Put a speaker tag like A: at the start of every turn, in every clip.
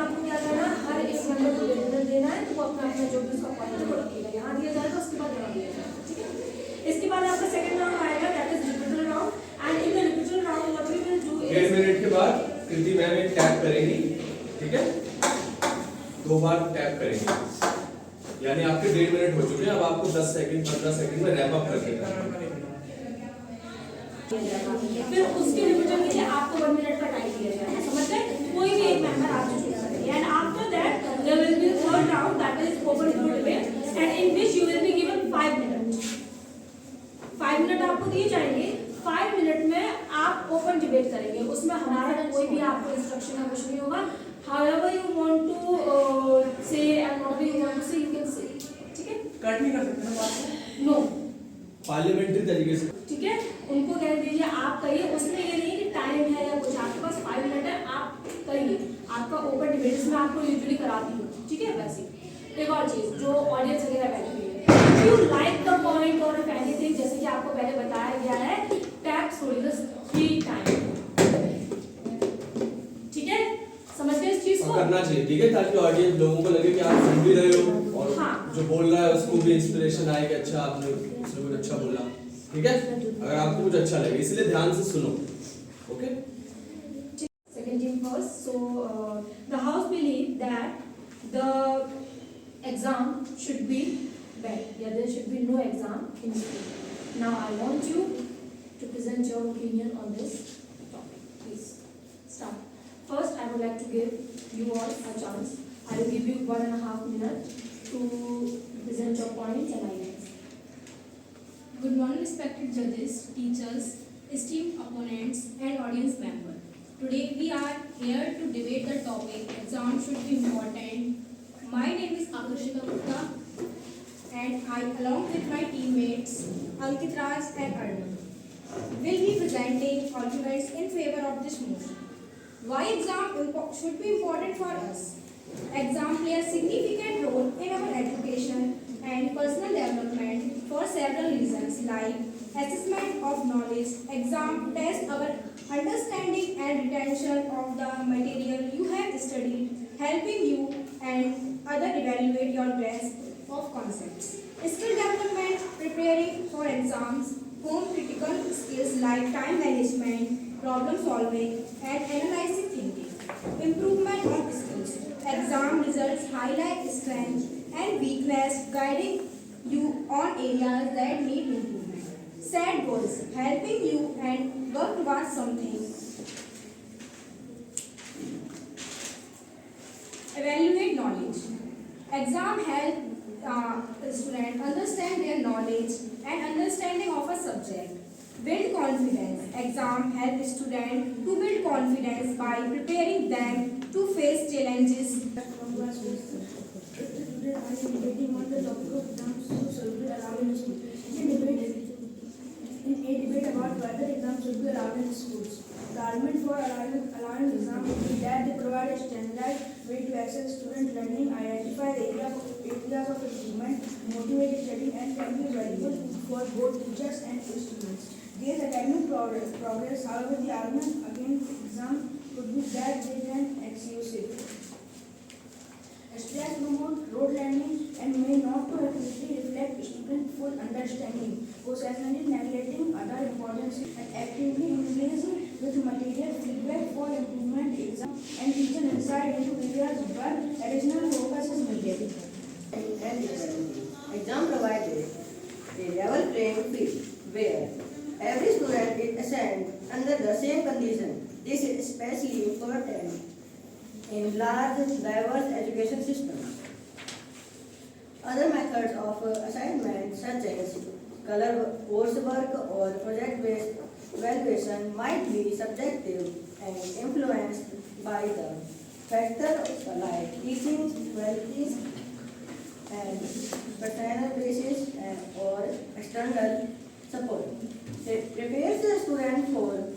A: आपको क्या करना है, हर एक नंबर को डेसिमल देना है, तो वो अपना अपना जो भी उसका पॉइंट है वो रखेगा, यहाँ दिया जाएगा उसके बाद यहाँ दिया जाएगा, ठीक है। इसके बाद आपका सेकंड राउंड आएगा, that is rebuttal round, and in the rebuttal round what we will do is
B: 1.5 minute के बाद कृति मैम एक टैप करेगी, ठीक है, 2 बार टैप करेंगे, यानी आपके 1.5 मिनट हो चुके हैं। अब आपको 10 सेकंड 15 सेकंड में रैप अप कर देना है।
A: फिर उसके रिपीटल के लिए आपको 1 मिनट का टाइम दिया जाएगा, समझ गए, कोई भी एक मेंबर आप चूज करेंगे, and after that there will be third round that is open debate, and in which you will be given 5 minute. 5 minute आपको दिए जाएंगे, 5 मिनट में आप ओपन डिबेट करेंगे, उसमें हमारा कोई भी आपको इंस्ट्रक्शन या कुछ नहीं होगा, however you want to say and whatever you want to say you can say, ठीक है,
C: कट नहीं कर सकते ना बात को?
A: नो,
B: पार्लियामेंट्री तरीके से,
A: ठीक है, उनको कह दीजिए आप कहिए, उसमें ये नहीं कि टाइम है या कुछ, आपके पास 5 मिनट है, आप कहिए, आपका ओपन डिबेट इसमें आपको यूजुअली कराती हूँ, ठीक है। वैसे एक और चीज जो ऑडियंस वगैरह बैठी हुई है, if you like the point और इफ एनीथिंग, जैसे कि आपको पहले बताया गया है, टैप सोल्डर्स 3 टाइम, ठीक है, समझ गए इस चीज को,
B: करना चाहिए, ठीक है, ताकि ऑडियंस लोगों को लगे कि आप सुन भी रहे हो और
A: हाँ।
B: जो बोल रहा है उसको भी इंस्पिरेशन आए कि अच्छा आपने कुछ अच्छा बोला, ठीक है, अगर आपको कुछ अच्छा लगे, इसलिए ध्यान से सुनो, okay.
A: Second thing first, so the house believe that the exam should be bad, yeah, there should be no exam in school. Now I want you to present your opinion on this topic, please start. First I would like to give you all a chance, I will give you 1.5 minutes to present your points and ideas.
D: Good morning, respected judges, teachers, esteemed opponents, and audience members. Today we are here to debate the topic exam should be important. My name is Akrishita Gupta, and I, along with my teammates Ankit Raj and Arnav, will be presenting arguments in favor of this motion. Why exam should be important for us? Exam play a significant role in our education and personal development for several reasons, like assessment of knowledge. Exam test our understanding and retention of the material you have studied, helping you and others evaluate your grasp of concepts. Skill development, preparing for exams, home critical skills like time management, problem solving, and analyzing thinking. Improvement of skills. Exam results highlight strength and weakness, guiding you on areas that need improvement. Set goals, helping you and work towards something. Evaluate knowledge. Exam help students understand their knowledge and understanding of a subject. Build confidence. Exam help students to build confidence by preparing them to face challenges.
E: Today I am debating on the topic of exams should be allowed in school. In a debate about whether exams should be allowed in schools, the argument for allowing exams would be that they provide a standardized way to access student learning, identify the areas of improvement, motivate studying, and can be valuable for both teachers and students. Gauge academic progress. However, the argument against exams could be that they can exclusive. Stress promote rote learning and may not to accurately reflect student full understanding. Occasionally neglecting other important and actively engage with material feedback for improvement exam and teacher insight into areas where additional focus is needed.
F: Exam provided a level playing field where every student is assigned under the same condition. This is especially important in large, diverse education systems. Other methods of assignment, such as coursework or project-based evaluation, might be subjective and influenced by the factors like teaching qualities and personal basis or external support. It prepares the student for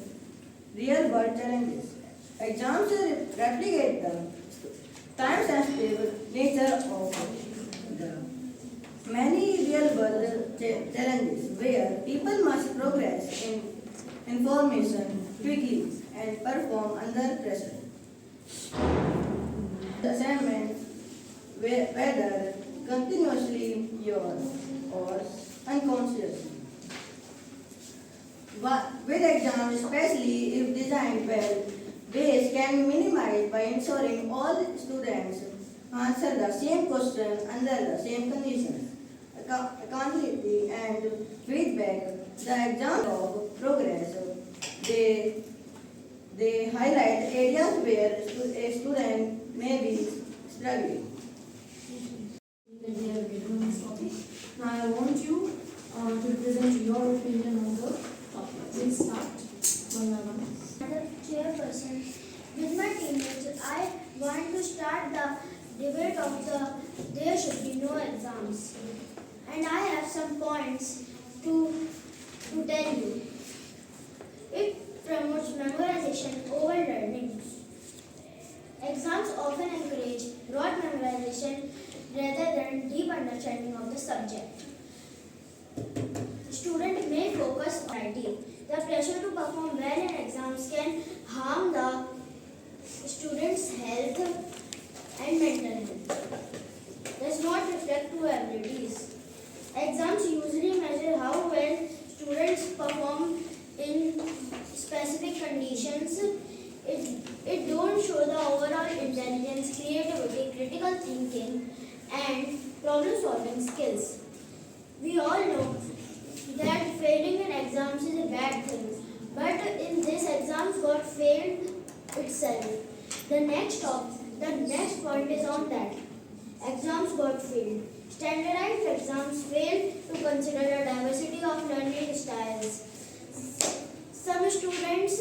F: real-world challenges. Exams replicate the time-sensitive nature of the many real-world challenges where people must progress in information quickly and perform under pressure. assignments, whether continuously or unconsciously. With exams, especially if designed well, waste can be minimized by ensuring all students answer the same question under the same conditions. Accountability and feedback, the exam of progress, they highlight areas where a student may be struggling.
E: Now I want you to present your opinion on the topic. Please start one by one.
G: Madam Chairperson, with my teammates, I want to start the debate of there should be no exams. And I have some points to tell you. It promotes memorization over learning. Exams often encourage broad memorization rather than deep understanding of the subject. Student may focus on IT. The pressure to perform well in exams can harm the student's health and mental health. Does not reflect to abilities. Exams usually measure how well students perform in specific conditions. It don't show the overall intelligence, creativity, critical thinking, and problem-solving skills. We all know that failing in exams is a bad thing, but in this exams got failed itself. The next point is on that. Exams got failed. Standardized exams fail to consider the diversity of learning styles. Some students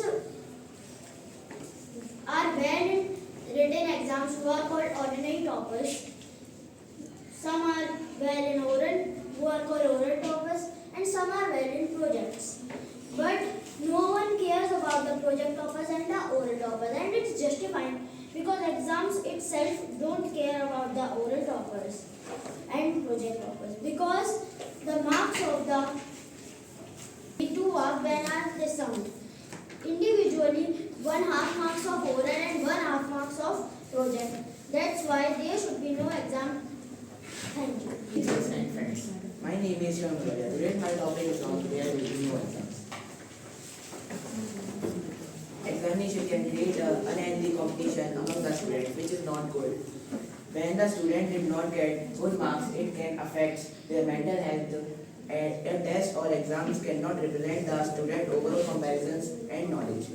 G: are well in written exams who are called ordinary toppers. Some are well in oral who are called oral toppers, and some are well in projects. But no one cares about the project toppers and the oral toppers, and it's justified because exams itself don't care about the oral toppers and project toppers because the marks of the two are when are they summed. Individually, 1/2 marks of oral and 1/2 marks of project. That's why there should be no exam. Thank you.
H: Teachers and friends, my name is Shyam Galia. Today my topic is on there will be no exams. Examination can create an unhealthy competition among the students, which is not good. When the student did not get good marks, it can affect their mental health. And a test or exams cannot represent the student overall comparisons and knowledge.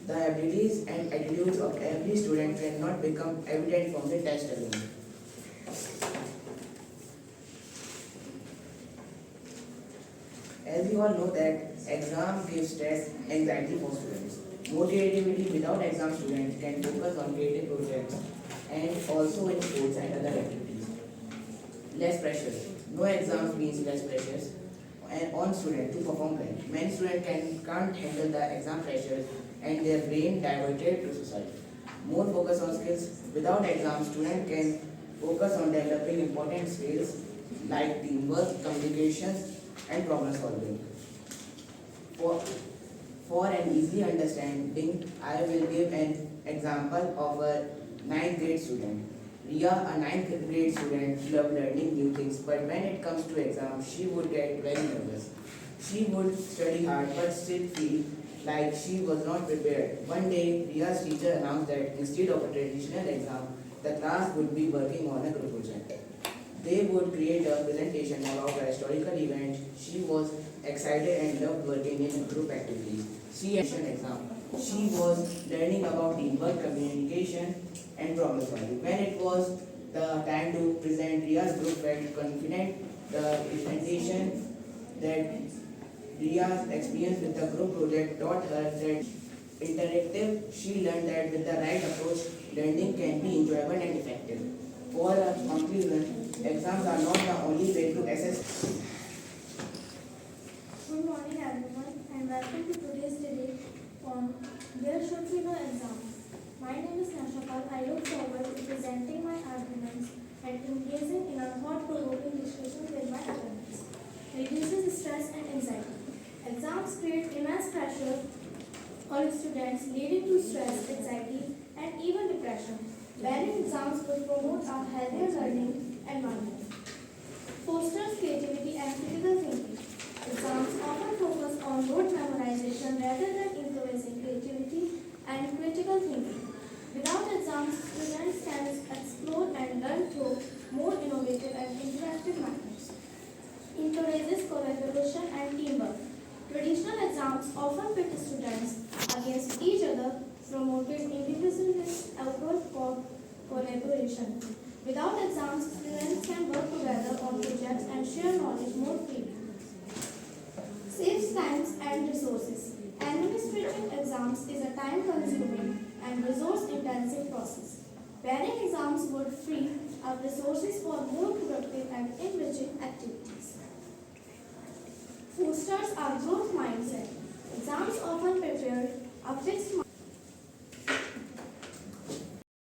H: The abilities and attitudes of every student cannot become evident from the test alone. As we all know that exam gives stress, anxiety for students. More creativity without exam students can focus on creative projects and also in sports and other activities. Less pressure. No exams means less pressures and on students to perform well. Many students can't handle the exam pressures and their brain diverted to suicide. More focus on skills. Without exams, students can focus on developing important skills like teamwork, communications, and problem solving. For an easy understanding, I will give an example of a 9th grade student. Ria, a 9th grade student, loved learning new things, but when it comes to exams, she would get very nervous. She would study hard but still feel like she was not prepared. One day, Ria's teacher announced that instead of a traditional exam, the class would be working on a group project. They would create a presentation about a historical event. She was excited and loved working in group activities. She had an exam. She was learning about teamwork, communication, and problem solving. When it was the time to present, Ria's group felt confident. The presentation that Ria's experience with the group project taught her that interactive. She learned that with the right approach, learning can be enjoyable and effective. For a conclusion, exams are not the only way to assess.
G: Good morning everyone and welcome to today's debate on there should be no exams. My name is Nashapal. I look forward to presenting my arguments and engaging in a thought-provoking discussion with my opponents. Reduces stress and anxiety. Exams create immense pressure on students leading to stress, anxiety and even depression. Banning exams exams would promote a healthier learning environment. Fosters creativity and critical thinking. Exams often focus on rote memorization rather than influencing creativity and critical thinking. Without exams, students can explore and learn through more innovative and interactive methods. Encourages collaboration and teamwork. Traditional exams often pit students against each other, promoted individualist approach for collaboration. Without exams, students can work together on projects and share knowledge more freely. Saves time and resources. Administrating exams is a time-consuming and resource-intensive process. Pairing exams would free up resources for more productive and enriching activities. Fosters a growth mindset. Exams often prepare a fixed